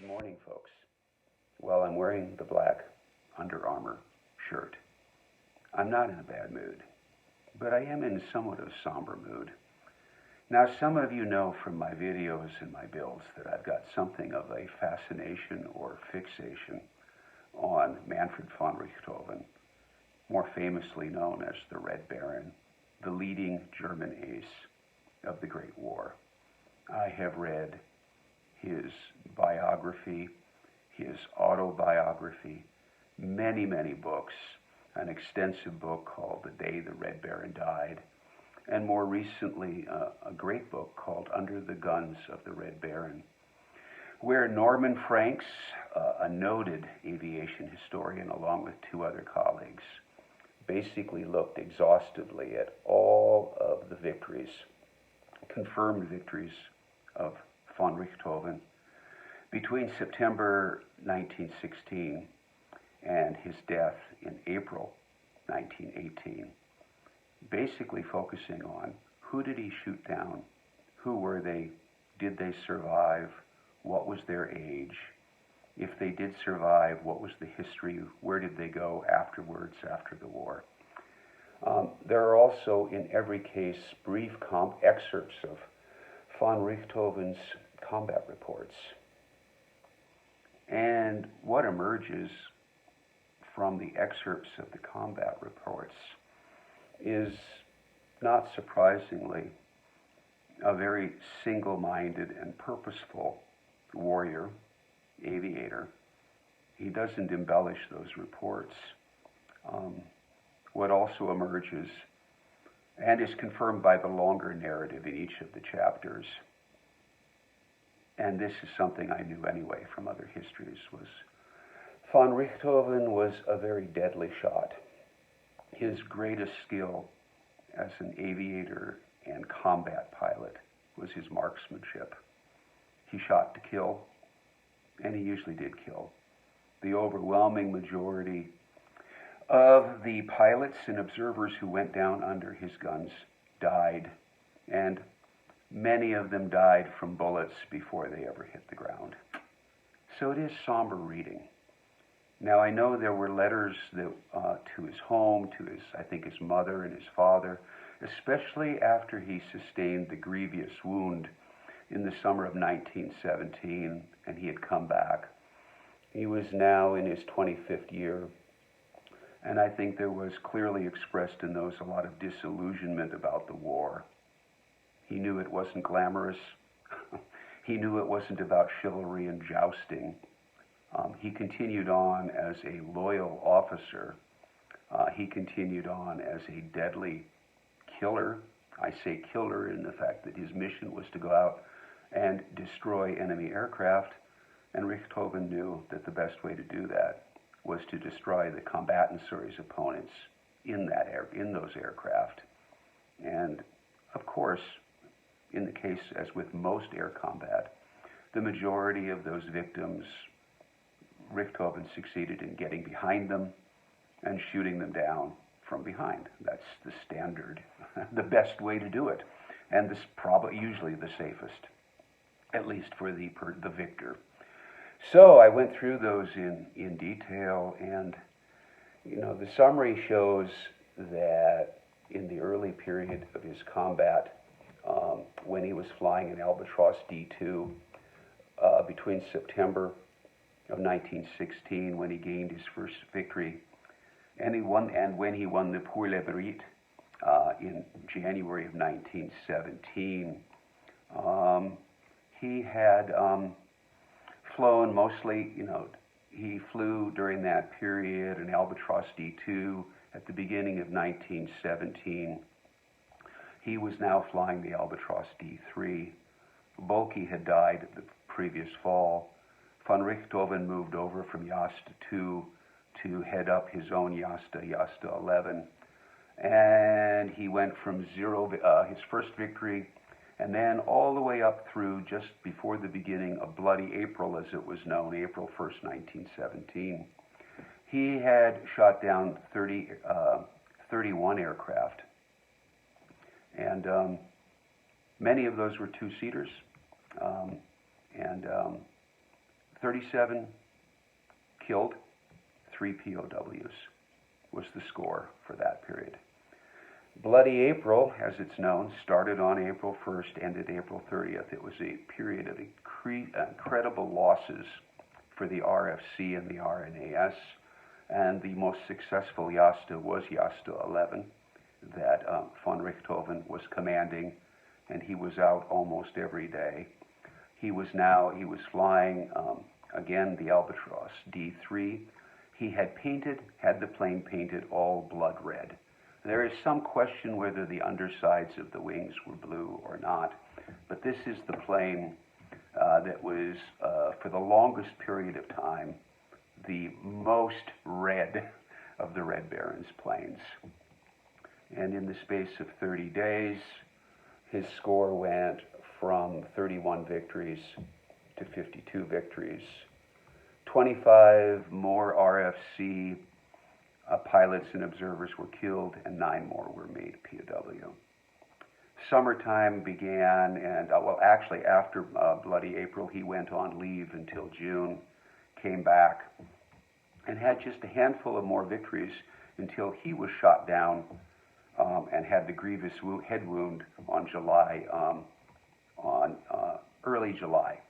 Morning, folks. Well, I'm wearing the black Under Armour shirt. I'm not in a bad mood, but I am in somewhat of a somber mood. Now, some of you know from my videos and my builds that I've got something of a fascination or fixation on Manfred von Richthofen, more famously known as the Red Baron, the leading German ace of the Great War. I have read his biography, his autobiography, many books, an extensive book called The Day the Red Baron Died, and more recently a great book called Under the Guns of the Red Baron, where Norman Franks, a noted aviation historian, along with two other colleagues, basically looked exhaustively at all of the victories, confirmed victories of von Richthofen between September 1916 and his death in April 1918, basically focusing on who did he shoot down, who were they, did they survive, what was their age, if they did survive, what was the history, where did they go afterwards, after the war. There are also, in every case, brief excerpts of von Richthofen's combat reports. And what emerges from the excerpts of the combat reports is, not surprisingly, a very single-minded and purposeful warrior, aviator. He doesn't embellish those reports. What also emerges, and is confirmed by the longer narrative in each of the chapters, and this is something I knew anyway from other histories, was von Richthofen was a very deadly shot. His greatest skill as an aviator and combat pilot was his marksmanship. He shot to kill, and he usually did kill. The overwhelming majority of the pilots and observers who went down under his guns died, and many of them died from bullets before they ever hit the ground. So it is somber reading. Now, I know there were letters that, to his home, to his mother and his father, especially after he sustained the grievous wound in the summer of 1917, and he had come back. He was now in his 25th year, and I think there was clearly expressed in those a lot of disillusionment about the war. He knew it wasn't glamorous. He knew it wasn't about chivalry and jousting. He continued on as a loyal officer. He continued on as a deadly killer. I say killer in the fact that his mission was to go out and destroy enemy aircraft, and Richthofen knew that the best way to do that was to destroy the combatants or his opponents in those aircraft. And of course, in the case, as with most air combat, the majority of those victims, Richthofen succeeded in getting behind them and shooting them down from behind. That's the standard, the best way to do it, and this probably usually the safest, at least for the victor. So I went through those in detail, and the summary shows that in the early period of his combat, when he was flying an Albatross D2 between September of 1916, when he gained his first victory, and when he won the Pour le Mérite in January of 1917, he had flown mostly, he flew during that period an Albatross D2 at the beginning of 1917. He was now flying the Albatross D3. Boelke had died the previous fall. Von Richthofen moved over from Jasta 2 to head up his own Jasta 11. And he went from his first victory, and then all the way up through just before the beginning of Bloody April, as it was known, April 1st, 1917. He had shot down 31 aircraft. And many of those were two-seaters, and 37 killed, 3 POWs was the score for that period. Bloody April, as it's known, started on April 1st, ended April 30th. It was a period of incredible losses for the RFC and the RNAS, and the most successful Jasta was Jasta 11 that von Richthofen was commanding, and he was out almost every day. He was flying, again, the Albatross D3. He had the plane painted all blood red. There is some question whether the undersides of the wings were blue or not, but this is the plane that was, for the longest period of time, the most red of the Red Baron's planes. And in the space of 30 days, his score went from 31 victories to 52 victories. 25 more RFC pilots and observers were killed, and 9 more were made POW. Summertime began, and actually after Bloody April, he went on leave until June, came back, and had just a handful of more victories until he was shot down and had the grievous head wound on early July.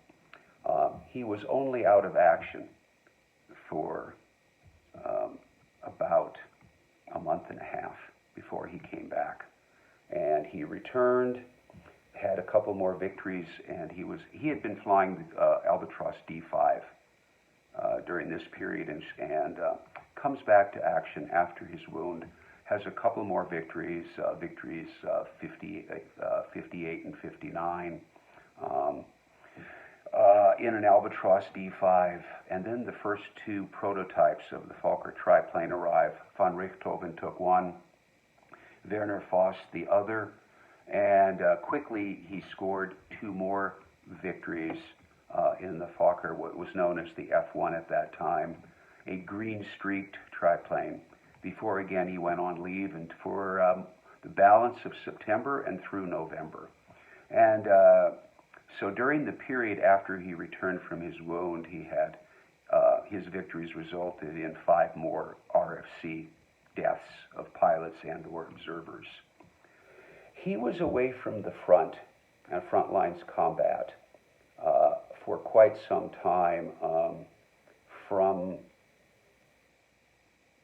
He was only out of action for about a month and a half before he came back. And he returned, had a couple more victories, and he had been flying the Albatross D5 during this period, and comes back to action after his wound, has a couple more victories, 58 and 59, in an Albatross D5, and then the first 2 prototypes of the Fokker triplane arrive. Von Richthofen took one, Werner Voss the other, and quickly he scored 2 more victories in the Fokker, what was known as the F1 at that time, a green-streaked triplane, before again he went on leave and for the balance of September and through November. And so during the period after he returned from his wound, he had his victories resulted in 5 more RFC deaths of pilots and or observers. He was away from the front and front lines combat for quite some time, from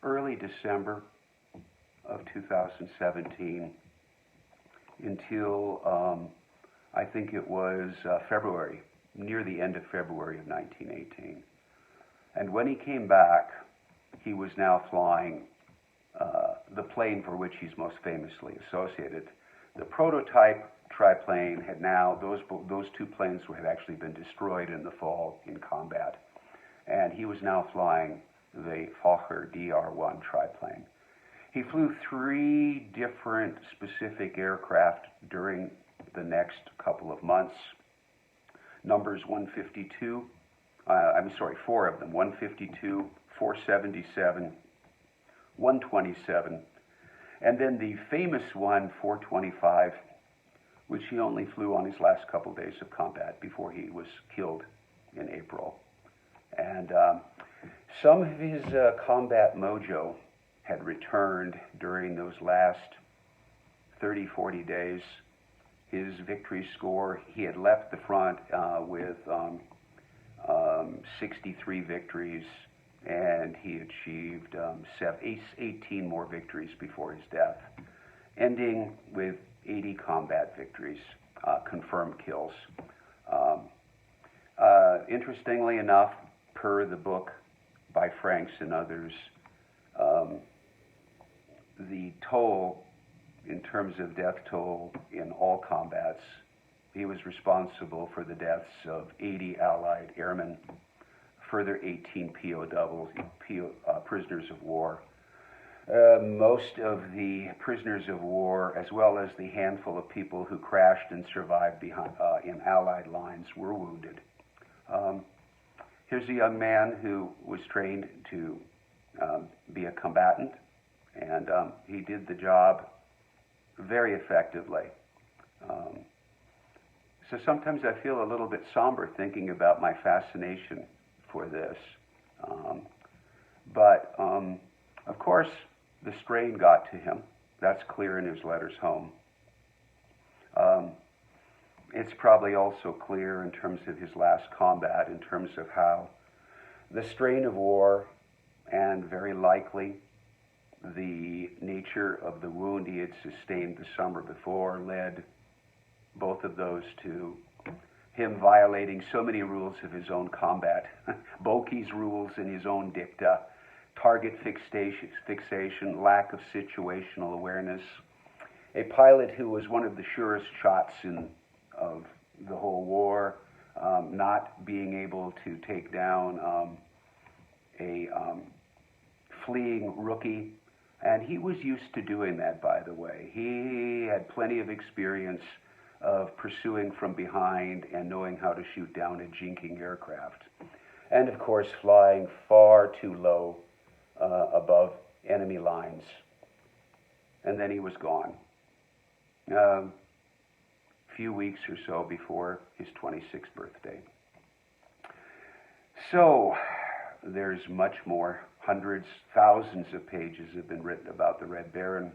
early December of 2017 until I think it was February, near the end of February of 1918. And when he came back, he was now flying the plane for which he's most famously associated. The prototype triplane had now, those 2 planes had actually been destroyed in the fall in combat. And he was now flying the Fokker DR-1 triplane. He flew 3 different specific aircraft during the next couple of months. Numbers 152, 4 of them, 152, 477, 127, and then the famous one, 425, which he only flew on his last couple days of combat before he was killed in April. And some of his combat mojo had returned during those last 30, 40 days. His victory score, he had left the front with 63 victories, and he achieved 18 more victories before his death, ending with 80 combat victories, confirmed kills. Interestingly enough, per the book by Franks and others, the toll in terms of death toll in all combats, he was responsible for the deaths of 80 Allied airmen, further 18 prisoners of war. Most of the prisoners of war, as well as the handful of people who crashed and survived in Allied lines, were wounded. Here's a young man who was trained to be a combatant, and he did the job very effectively. So sometimes I feel a little bit somber thinking about my fascination for this. But of course, the strain got to him. That's clear in his letters home. It's probably also clear in terms of his last combat, in terms of how the strain of war and very likely the nature of the wound he had sustained the summer before led both of those to him violating so many rules of his own combat. Boki's rules in his own dicta, target fixation, lack of situational awareness. A pilot who was one of the surest shots of the whole war, not being able to take down a fleeing rookie. And he was used to doing that, by the way. He had plenty of experience of pursuing from behind and knowing how to shoot down a jinking aircraft. And of course, flying far too low above enemy lines. And then he was gone. A few weeks or so before his 26th birthday. So, there's much more. Hundreds, thousands of pages have been written about the Red Baron.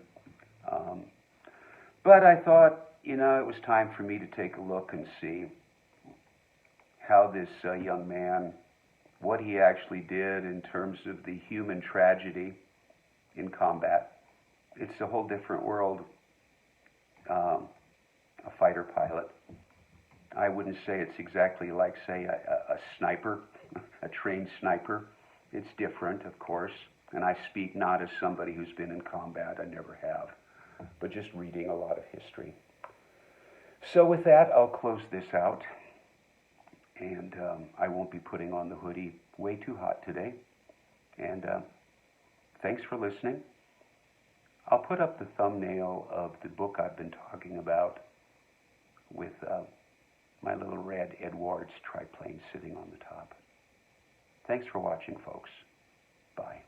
But I thought, it was time for me to take a look and see how this young man, what he actually did in terms of the human tragedy in combat. It's a whole different world. A fighter pilot. I wouldn't say it's exactly like, say, a sniper, a trained sniper. It's different, of course, and I speak not as somebody who's been in combat, I never have, but just reading a lot of history. So with that, I'll close this out, and I won't be putting on the hoodie way too hot today, and thanks for listening. I'll put up the thumbnail of the book I've been talking about with my little red Edwards triplane sitting on the top. Thanks for watching, folks. Bye.